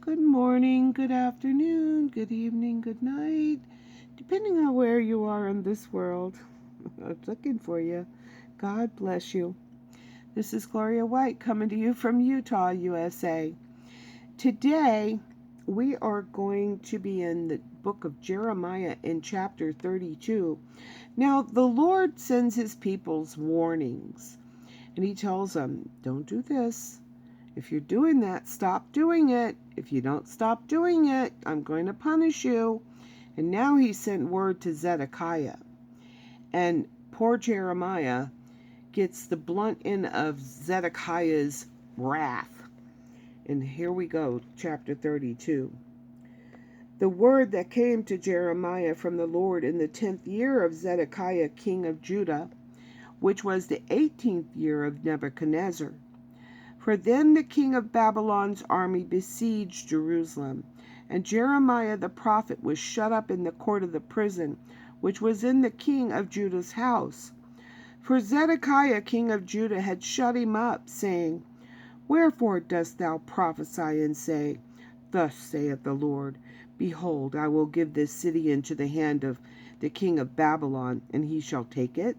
Good morning, good afternoon, good evening, good night, depending on where you are in this world. I'm looking for you. God bless you. This is Gloria White coming to you from Utah, USA. Today, we are going to be in the book of Jeremiah in chapter 32. Now, the Lord sends his peoples warnings, and he tells them, don't do this. If you're doing that, stop doing it. If you don't stop doing it, I'm going to punish you. And now he sent word to Zedekiah. And poor Jeremiah gets the blunt end of Zedekiah's wrath. And here we go, chapter 32. The word that came to Jeremiah from the Lord in the 10th year of Zedekiah, king of Judah, which was the 18th year of Nebuchadnezzar. For then the king of Babylon's army besieged Jerusalem, and Jeremiah the prophet was shut up in the court of the prison, which was in the king of Judah's house. For Zedekiah king of Judah had shut him up, saying, Wherefore dost thou prophesy and say, Thus saith the Lord, Behold, I will give this city into the hand of the king of Babylon, and he shall take it?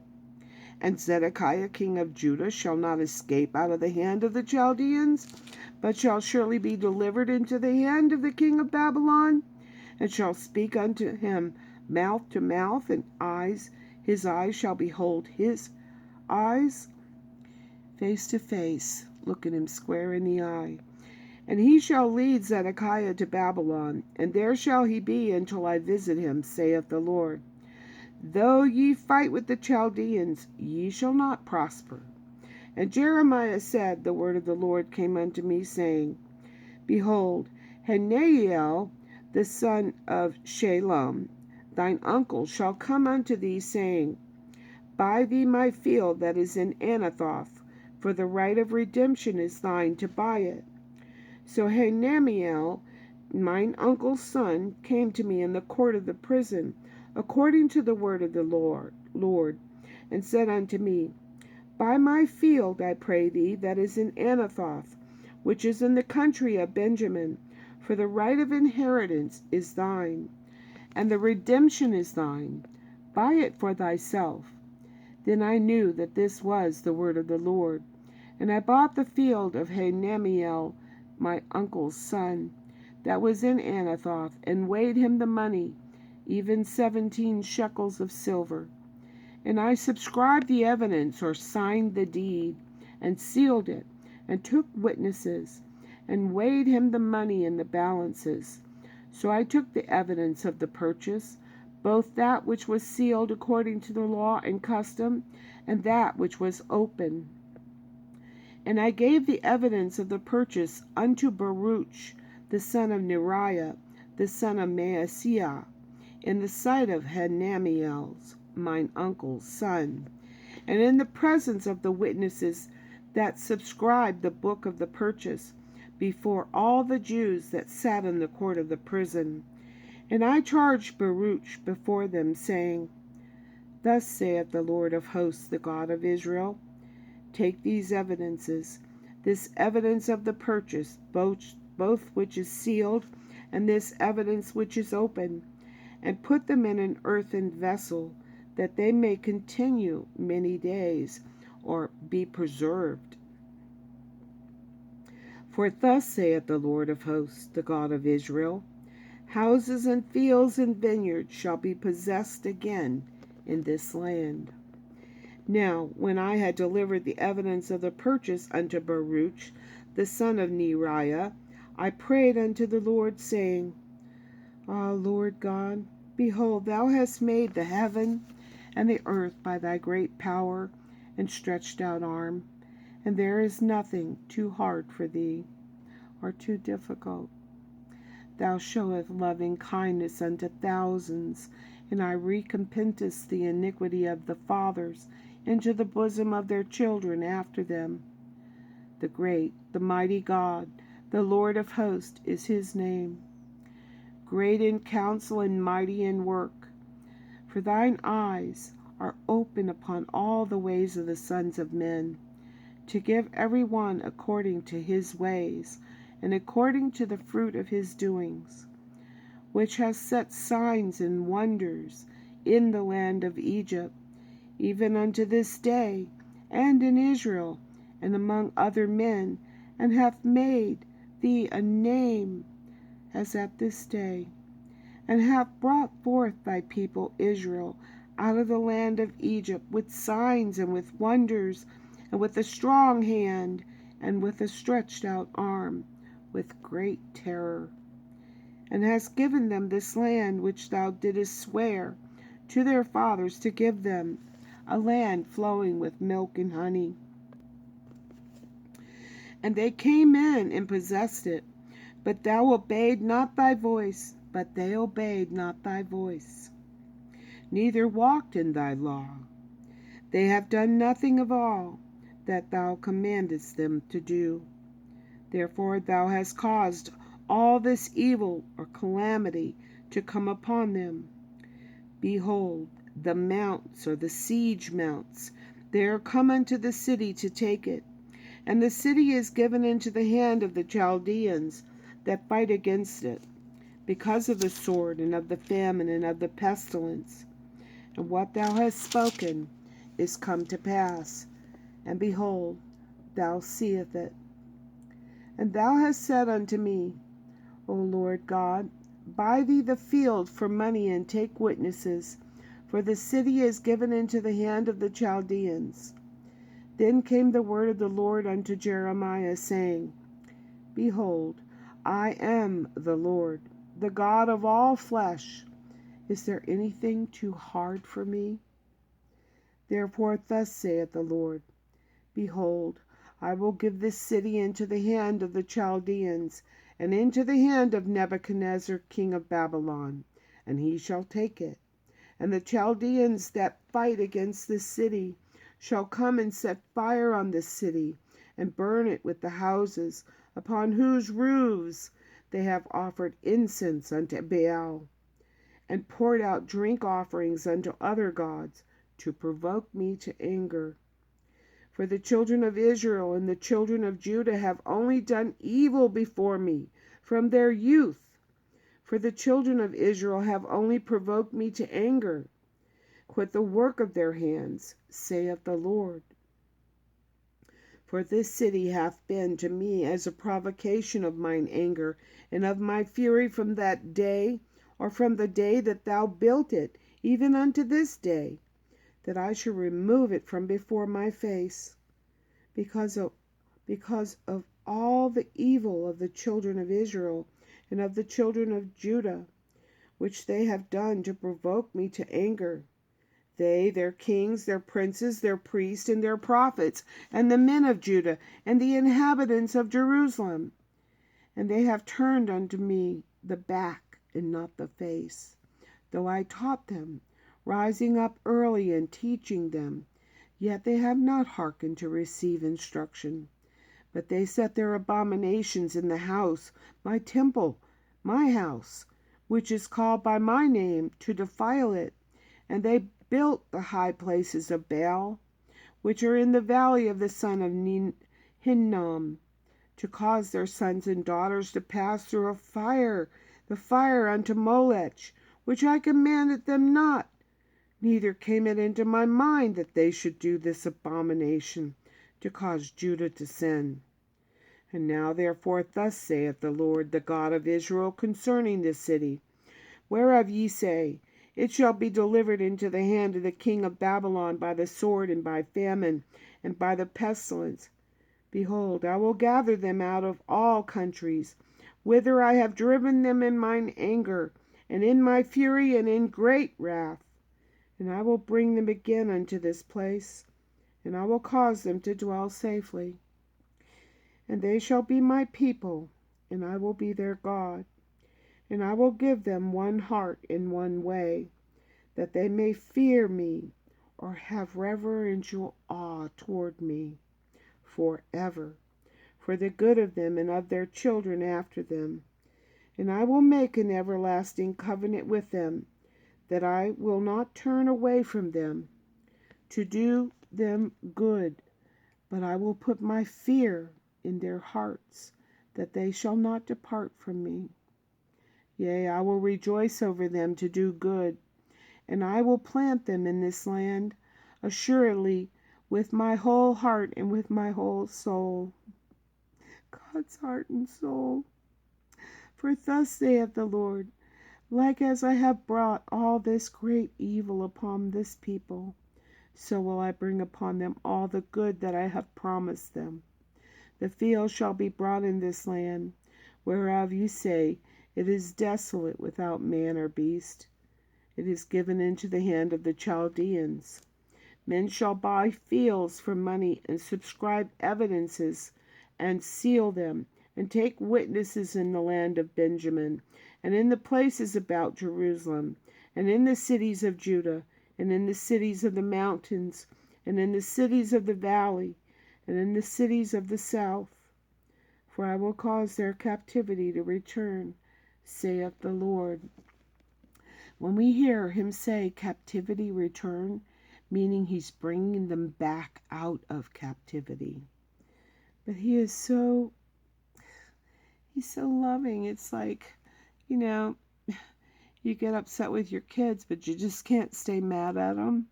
And Zedekiah king of Judah shall not escape out of the hand of the Chaldeans, but shall surely be delivered into the hand of the king of Babylon, and shall speak unto him mouth to mouth, and his eyes shall behold his eyes, face to face, looking him square in the eye. And he shall lead Zedekiah to Babylon, and there shall he be until I visit him, saith the Lord. Though ye fight with the Chaldeans, ye shall not prosper. And Jeremiah said, The word of the Lord came unto me, saying, Behold, Hananiel, the son of Shallum, thine uncle, shall come unto thee, saying, Buy thee my field that is in Anathoth, for the right of redemption is thine to buy it. So Hananiel, mine uncle's son, came to me in the court of the prison, according to the word of the Lord, and said unto me, Buy my field, I pray thee, that is in Anathoth, which is in the country of Benjamin, for the right of inheritance is thine, and the redemption is thine. Buy it for thyself. Then I knew that this was the word of the Lord. And I bought the field of Hananiel, my uncle's son, that was in Anathoth, and weighed him the money, even 17 shekels of silver. And I subscribed the evidence, or signed the deed, and sealed it, and took witnesses, and weighed him the money in the balances. So I took the evidence of the purchase, both that which was sealed according to the law and custom, and that which was open. And I gave the evidence of the purchase unto Baruch, the son of Neriah, the son of Maaseiah, in the sight of Hananiel, mine uncle's son, and in the presence of the witnesses that subscribed the book of the purchase, before all the Jews that sat in the court of the prison. And I charged Baruch before them, saying, Thus saith the Lord of hosts, the God of Israel, Take these evidences, this evidence of the purchase, both which is sealed, and this evidence which is open, and put them in an earthen vessel, that they may continue many days, or be preserved. For thus saith the Lord of hosts, the God of Israel, Houses and fields and vineyards shall be possessed again in this land. Now, when I had delivered the evidence of the purchase unto Baruch, the son of Neriah, I prayed unto the Lord, saying, Ah, Lord God, behold, thou hast made the heaven and the earth by thy great power and stretched out arm, and there is nothing too hard for thee, or too difficult. Thou showest loving kindness unto thousands, and I recompensest the iniquity of the fathers into the bosom of their children after them. The great, the mighty God, the Lord of hosts is his name. Great in counsel and mighty in work. For thine eyes are open upon all the ways of the sons of men, to give every one according to his ways, and according to the fruit of his doings, which has set signs and wonders in the land of Egypt, even unto this day, and in Israel, and among other men, and hath made thee a name as at this day, and hath brought forth thy people Israel out of the land of Egypt with signs and with wonders, and with a strong hand, and with a stretched out arm, with great terror, and hast given them this land which thou didst swear to their fathers to give them, a land flowing with milk and honey. And they came in and possessed it, but thou obeyed not thy voice, but they obeyed not thy voice, neither walked in thy law. They have done nothing of all that thou commandest them to do. Therefore thou hast caused all this evil or calamity to come upon them. Behold, the mounts, or the siege mounts, they are come unto the city to take it. And the city is given into the hand of the Chaldeans that fight against it, because of the sword, and of the famine, and of the pestilence. And what thou hast spoken is come to pass, and behold, thou seest it. And thou hast said unto me, O Lord God, buy thee the field for money, and take witnesses, for the city is given into the hand of the Chaldeans. Then came the word of the Lord unto Jeremiah, saying, Behold, I am the Lord, the God of all flesh. Is there anything too hard for me? Therefore thus saith the Lord, Behold, I will give this city into the hand of the Chaldeans, and into the hand of Nebuchadnezzar king of Babylon, and he shall take it. And the Chaldeans that fight against this city shall come and set fire on this city, and burn it with the houses, upon whose roofs they have offered incense unto Baal, and poured out drink offerings unto other gods, to provoke me to anger. For the children of Israel and the children of Judah have only done evil before me from their youth. For the children of Israel have only provoked me to anger with the work of their hands, saith the Lord. For this city hath been to me as a provocation of mine anger and of my fury from that day, or from the day that thou built it, even unto this day, that I should remove it from before my face, because of all the evil of the children of Israel and of the children of Judah, which they have done to provoke me to anger. They, their kings, their princes, their priests, and their prophets, and the men of Judah, and the inhabitants of Jerusalem. And they have turned unto me the back and not the face, though I taught them, rising up early and teaching them. Yet they have not hearkened to receive instruction. But they set their abominations in the house, my temple, my house, which is called by my name, to defile it. And they built the high places of Baal, which are in the valley of the son of Hinnom, to cause their sons and daughters to pass through the fire unto Molech, which I commanded them not. Neither came it into my mind that they should do this abomination, to cause Judah to sin. And now therefore thus saith the Lord, the God of Israel, concerning this city, whereof ye say, It shall be delivered into the hand of the king of Babylon by the sword, and by famine, and by the pestilence. Behold, I will gather them out of all countries, whither I have driven them in mine anger, and in my fury, and in great wrath. And I will bring them again unto this place, and I will cause them to dwell safely. And they shall be my people, and I will be their God. And I will give them one heart in one way, that they may fear me, or have reverential awe toward me, forever, for the good of them and of their children after them. And I will make an everlasting covenant with them, that I will not turn away from them, to do them good, but I will put my fear in their hearts, that they shall not depart from me. Yea, I will rejoice over them to do good, and I will plant them in this land, assuredly, with my whole heart and with my whole soul. God's heart and soul. For thus saith the Lord, like as I have brought all this great evil upon this people, so will I bring upon them all the good that I have promised them. The field shall be brought in this land, whereof you say, it is desolate without man or beast. It is given into the hand of the Chaldeans. Men shall buy fields for money, and subscribe evidences, and seal them, and take witnesses in the land of Benjamin, and in the places about Jerusalem, and in the cities of Judah, and in the cities of the mountains, and in the cities of the valley, and in the cities of the south. For I will cause their captivity to return, saith the Lord. When we hear him say captivity return, meaning he's bringing them back out of captivity. But he's so loving. It's like, you get upset with your kids, but you just can't stay mad at them.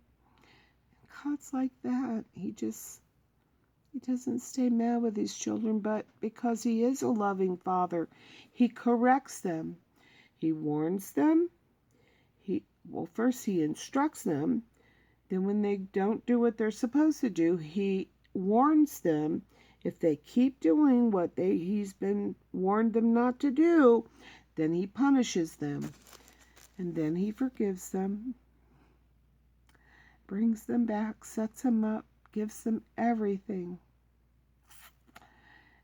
God's like that. He doesn't stay mad with his children, but because he is a loving father, he corrects them. He warns them. First he instructs them. Then when they don't do what they're supposed to do, he warns them. If they keep doing what he's been warned them not to do, then he punishes them. And then he forgives them, brings them back, sets them up, gives them everything.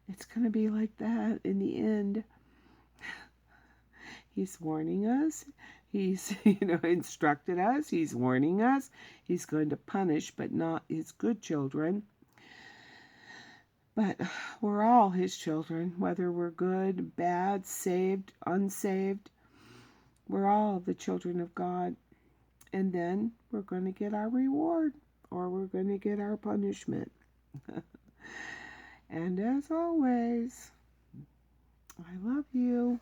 It's going to be like that in the end. He's warning us. He's, instructed us. He's warning us. He's going to punish, but not his good children. But we're all his children, whether we're good, bad, saved, unsaved. We're all the children of God. And then we're going to get our reward, or we're going to get our punishment. And as always, I love you.